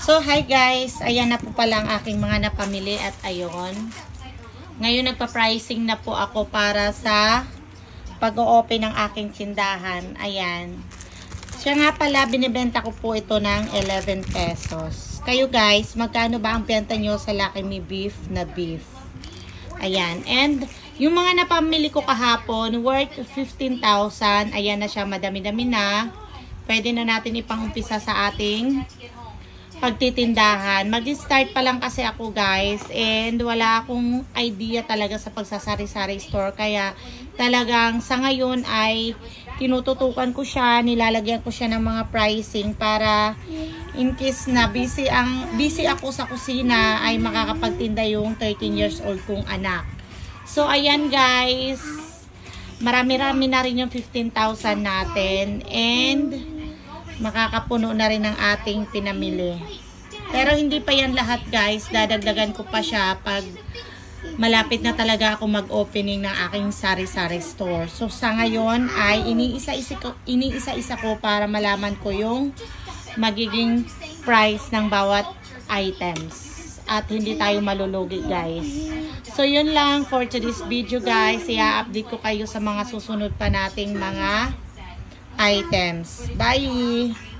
So, hi guys. Ayan na po pala ang aking mga napamili at ayon. Ngayon nagpa-pricing na po ako para sa pag-o-open ng aking tindahan. Ayan. Siya nga pala, binibenta ko po ito ng 11 pesos. Kayo guys, magkano ba ang benta nyo sa Lucky Me Beef na beef? Ayan. And yung mga napamili ko kahapon, worth 15,000. Ayan na siya, madami-dami na. Pwede na natin ipang-umpisa sa ating pagtitindahan. Mag-start pa lang kasi ako guys, and wala akong idea talaga sa pagsasari-sari store, kaya talagang sa ngayon ay tinututukan ko siya, nilalagyan ko siya ng mga pricing para in case na busy ako sa kusina ay makakapagtinda yung 13 years old kong anak. So ayan guys, marami-rami na rin yung 15,000 natin, and makakapuno na rin ang ating pinamili. Pero hindi pa yan lahat guys, dadagdagan ko pa siya pag malapit na talaga ako mag-opening ng aking sari-sari store. So sa ngayon ay iniisa-isa ko para malaman ko yung magiging price ng bawat items at hindi tayo malulugi guys. So yun lang for today's video guys. I-update ko kayo sa mga susunod pa nating mga items. Bye!